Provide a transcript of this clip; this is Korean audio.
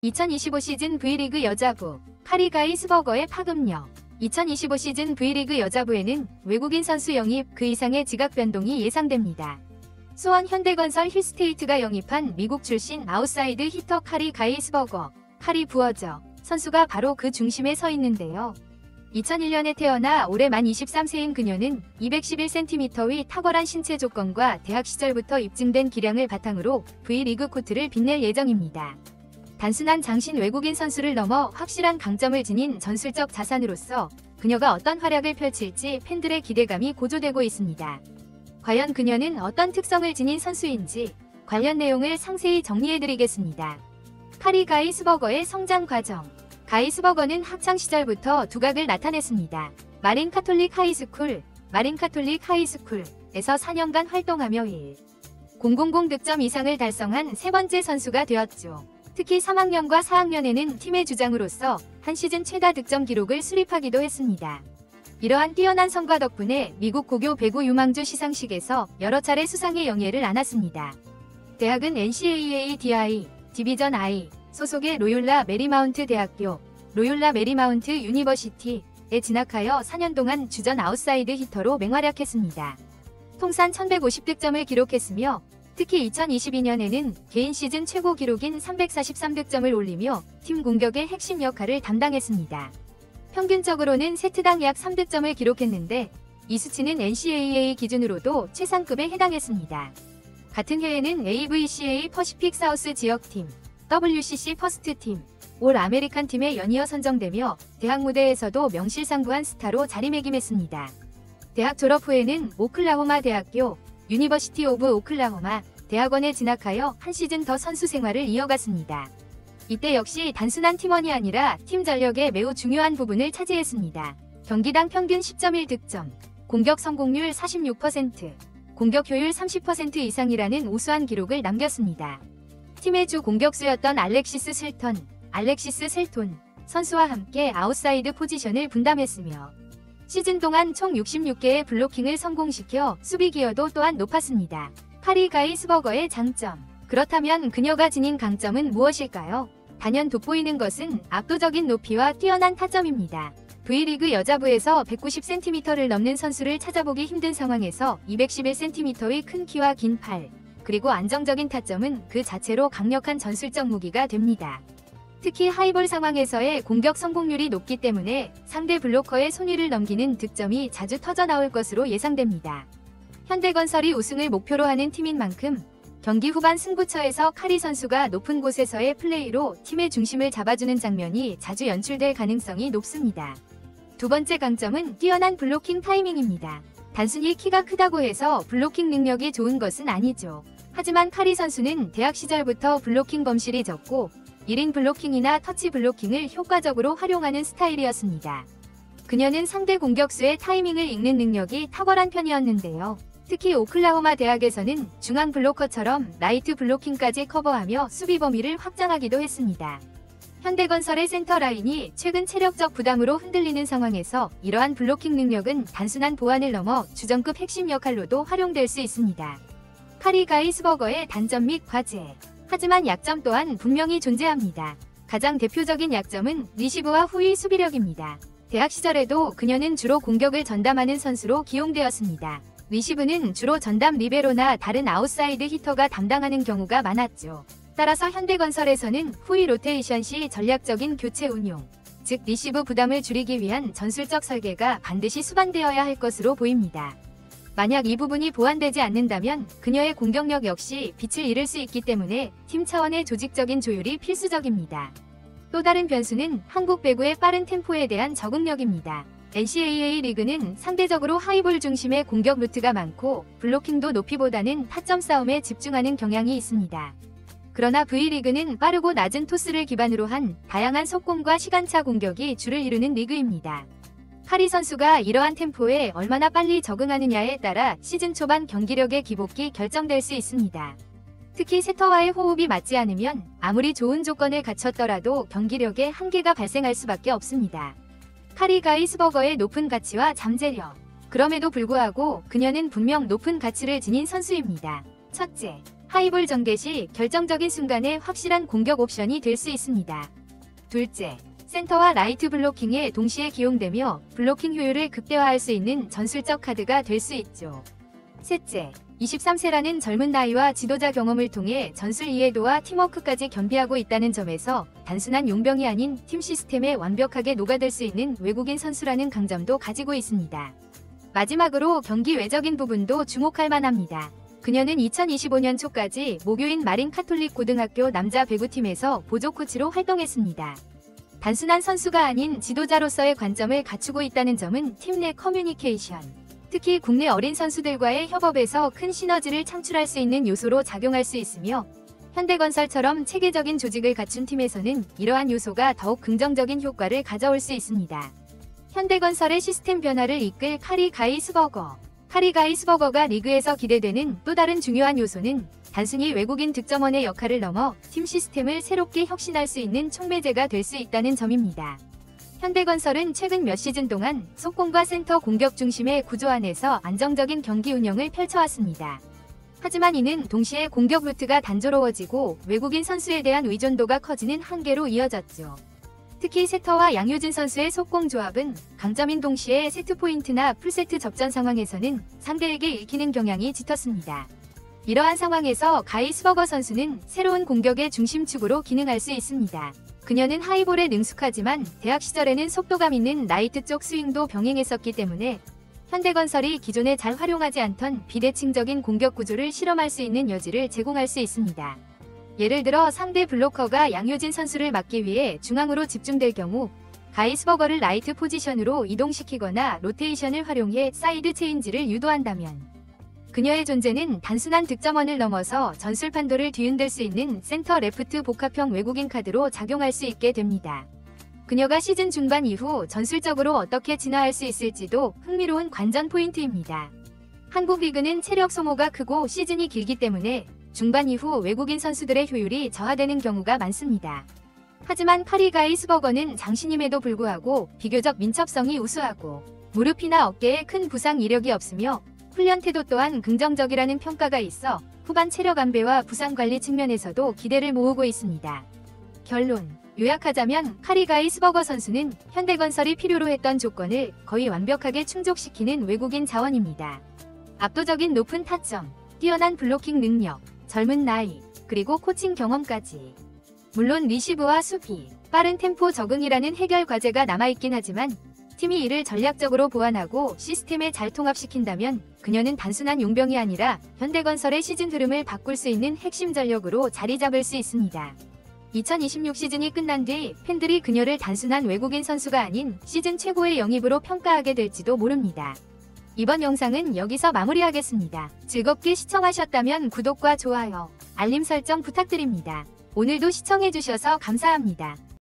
2025 시즌 V리그 여자부 카리 가이스버거의 파급력. 2025 시즌 V리그 여자부에는 외국인 선수 영입 그 이상의 지각 변동이 예상됩니다. 수원 현대건설 힐스테이트가 영입한 미국 출신 아웃사이드 히터 카리 가이스버거, 카리 부어저 선수가 바로 그 중심에 서 있는데요. 2001년에 태어나 올해 만 23세인 그녀는 211cm의 탁월한 신체 조건과 대학 시절부터 입증된 기량을 바탕으로 V리그 코트를 빛낼 예정입니다. 단순한 장신 외국인 선수를 넘어 확실한 강점을 지닌 전술적 자산으로서 그녀가 어떤 활약을 펼칠지 팬들의 기대감이 고조되고 있습니다. 과연 그녀는 어떤 특성을 지닌 선수인지 관련 내용을 상세히 정리해드리겠습니다. 카리 가이스버거의 성장 과정. 가이스버거는 학창시절부터 두각을 나타냈습니다. 마린 카톨릭 하이스쿨에서 4년간 활동하며 1,000 득점 이상을 달성한 세 번째 선수가 되었죠. 특히 3학년과 4학년에는 팀의 주장으로서 한 시즌 최다 득점 기록을 수립하기도 했습니다. 이러한 뛰어난 성과 덕분에 미국 고교 배구 유망주 시상식에서 여러 차례 수상의 영예를 안았습니다. 대학은 NCAA 디비전 I 소속의 로욜라 메리마운트 대학교, 로욜라 메리마운트 유니버시티에 진학하여 4년 동안 주전 아웃사이드 히터로 맹활약했습니다. 통산 1150득점을 기록했으며 특히 2022년에는 개인 시즌 최고 기록인 343득점을 올리며 팀 공격의 핵심 역할을 담당했습니다. 평균적으로는 세트당 약 3득점을 기록했는데 이 수치는 NCAA 기준으로도 최상급에 해당했습니다. 같은 해에는 AVCA 퍼시픽 사우스 지역팀, WCC 퍼스트팀, 올 아메리칸 팀에 연이어 선정되며 대학 무대에서도 명실상부한 스타로 자리매김했습니다. 대학 졸업 후에는 오클라호마 대학교, 유니버시티 오브 오클라호마 대학원에 진학하여 한 시즌 더 선수 생활을 이어갔습니다. 이때 역시 단순한 팀원이 아니라 팀 전력의 매우 중요한 부분을 차지했습니다. 경기당 평균 10.1득점, 공격 성공률 46%, 공격 효율 30% 이상이라는 우수한 기록을 남겼습니다. 팀의 주 공격수였던 알렉시스 셀톤 선수와 함께 아웃사이드 포지션을 분담했으며 시즌 동안 총 66개의 블로킹을 성공시켜 수비 기여도 또한 높았습니다. 카리 가이스버거의 장점. 그렇다면 그녀가 지닌 강점은 무엇일까요? 단연 돋보이는 것은 압도적인 높이와 뛰어난 타점입니다. V리그 여자부에서 190cm를 넘는 선수를 찾아보기 힘든 상황에서 211cm의 큰 키와 긴 팔, 그리고 안정적인 타점은 그 자체로 강력한 전술적 무기가 됩니다. 특히 하이볼 상황에서의 공격 성공률이 높기 때문에 상대 블로커의 손위를 넘기는 득점이 자주 터져나올 것으로 예상됩니다. 현대건설이 우승을 목표로 하는 팀인 만큼 경기 후반 승부처에서 카리 선수가 높은 곳에서의 플레이로 팀의 중심을 잡아주는 장면이 자주 연출될 가능성이 높습니다. 두 번째 강점은 뛰어난 블로킹 타이밍입니다. 단순히 키가 크다고 해서 블로킹 능력이 좋은 것은 아니죠. 하지만 카리 선수는 대학 시절부터 블로킹 범실이 적고 1인 블로킹이나 터치 블로킹을 효과적으로 활용하는 스타일이었습니다. 그녀는 상대 공격수의 타이밍을 읽는 능력이 탁월한 편이었는데요. 특히 오클라호마 대학에서는 중앙 블로커처럼 라이트 블로킹까지 커버하며 수비 범위를 확장하기도 했습니다. 현대건설의 센터 라인이 최근 체력적 부담으로 흔들리는 상황에서 이러한 블로킹 능력은 단순한 보완을 넘어 주전급 핵심 역할로도 활용될 수 있습니다. 카리 가이스버거의 단점 및 과제. 하지만 약점 또한 분명히 존재합니다. 가장 대표적인 약점은 리시브와 후위 수비력입니다. 대학 시절에도 그녀는 주로 공격을 전담하는 선수로 기용되었습니다. 리시브는 주로 전담 리베로나 다른 아웃사이드 히터가 담당하는 경우가 많았죠. 따라서 현대건설에서는 후위 로테이션 시 전략적인 교체 운용, 즉 리시브 부담을 줄이기 위한 전술적 설계가 반드시 수반되어야 할 것으로 보입니다. 만약 이 부분이 보완되지 않는다면 그녀의 공격력 역시 빛을 잃을 수 있기 때문에 팀 차원의 조직적인 조율이 필수적입니다. 또 다른 변수는 한국 배구의 빠른 템포에 대한 적응력입니다. NCAA 리그는 상대적으로 하이볼 중심의 공격 루트가 많고 블로킹도 높이보다는 타점 싸움에 집중하는 경향이 있습니다. 그러나 V리그는 빠르고 낮은 토스를 기반으로 한 다양한 속공과 시간차 공격이 주를 이루는 리그입니다. 카리 선수가 이러한 템포에 얼마나 빨리 적응하느냐에 따라 시즌 초반 경기력의 기복이 결정될 수 있습니다. 특히 세터와의 호흡이 맞지 않으면 아무리 좋은 조건을 갖췄더라도 경기력에 한계가 발생할 수밖에 없습니다. 카리 가이스버거의 높은 가치와 잠재력. 그럼에도 불구하고 그녀는 분명 높은 가치를 지닌 선수입니다. 첫째, 하이볼 전개 시 결정적인 순간에 확실한 공격 옵션이 될 수 있습니다. 둘째, 센터와 라이트 블로킹에 동시에 기용되며 블로킹 효율을 극대화할 수 있는 전술적 카드가 될 수 있죠. 셋째, 23세라는 젊은 나이와 지도자 경험을 통해 전술 이해도와 팀워크까지 겸비하고 있다는 점에서 단순한 용병이 아닌 팀 시스템에 완벽하게 녹아들 수 있는 외국인 선수라는 강점도 가지고 있습니다. 마지막으로 경기 외적인 부분도 주목할 만합니다. 그녀는 2025년 초까지 모교인 마린 카톨릭 고등학교 남자 배구팀에서 보조 코치로 활동했습니다. 단순한 선수가 아닌 지도자로서의 관점을 갖추고 있다는 점은 팀 내 커뮤니케이션, 특히 국내 어린 선수들과의 협업에서 큰 시너지를 창출할 수 있는 요소로 작용할 수 있으며, 현대건설처럼 체계적인 조직을 갖춘 팀에서는 이러한 요소가 더욱 긍정적인 효과를 가져올 수 있습니다. 현대건설의 시스템 변화를 이끌 카리 가이스버거. 카리 가이스버거가 리그에서 기대되는 또 다른 중요한 요소는 단순히 외국인 득점원의 역할을 넘어 팀 시스템을 새롭게 혁신할 수 있는 촉매제가 될 수 있다는 점입니다. 현대건설은 최근 몇 시즌 동안 속공과 센터 공격 중심의 구조 안에서 안정적인 경기 운영을 펼쳐왔습니다. 하지만 이는 동시에 공격 루트가 단조로워지고 외국인 선수에 대한 의존도가 커지는 한계로 이어졌죠. 특히 세터와 양효진 선수의 속공 조합은 강점인 동시에 세트포인트나 풀세트 접전 상황에서는 상대에게 읽히는 경향이 짙었습니다. 이러한 상황에서 가이스버거 선수는 새로운 공격의 중심축으로 기능할 수 있습니다. 그녀는 하이볼에 능숙하지만 대학 시절에는 속도감 있는 라이트 쪽 스윙도 병행했었기 때문에 현대건설이 기존에 잘 활용하지 않던 비대칭적인 공격 구조를 실험할 수 있는 여지를 제공할 수 있습니다. 예를 들어 상대 블로커가 양효진 선수를 막기 위해 중앙으로 집중될 경우 가이스버거를 라이트 포지션으로 이동시키거나 로테이션을 활용해 사이드 체인지를 유도한다면, 그녀의 존재는 단순한 득점원을 넘어서 전술 판도를 뒤흔들 수 있는 센터 레프트 복합형 외국인 카드로 작용할 수 있게 됩니다. 그녀가 시즌 중반 이후 전술적으로 어떻게 진화할 수 있을지도 흥미로운 관전 포인트입니다. 한국 리그는 체력 소모가 크고 시즌이 길기 때문에 중반 이후 외국인 선수들의 효율이 저하되는 경우가 많습니다. 하지만 카리 가이스버거는 장신임에도 불구하고 비교적 민첩성이 우수하고 무릎이나 어깨에 큰 부상 이력이 없으며 훈련 태도 또한 긍정적이라는 평가가 있어 후반 체력 안배와 부상 관리 측면에서도 기대를 모으고 있습니다. 결론, 요약하자면 카리 가이스버거 선수는 현대건설이 필요로 했던 조건을 거의 완벽하게 충족시키는 외국인 자원입니다. 압도적인 높은 타점, 뛰어난 블로킹 능력, 젊은 나이, 그리고 코칭 경험까지. 물론 리시브와 수비, 빠른 템포 적응이라는 해결 과제가 남아있긴 하지만 팀이 이를 전략적으로 보완하고 시스템에 잘 통합시킨다면 그녀는 단순한 용병이 아니라 현대건설의 시즌 흐름을 바꿀 수 있는 핵심 전력으로 자리 잡을 수 있습니다. 2026 시즌이 끝난 뒤 팬들이 그녀를 단순한 외국인 선수가 아닌 시즌 최고의 영입으로 평가하게 될지도 모릅니다. 이번 영상은 여기서 마무리하겠습니다. 즐겁게 시청하셨다면 구독과 좋아요, 알림 설정 부탁드립니다. 오늘도 시청해주셔서 감사합니다.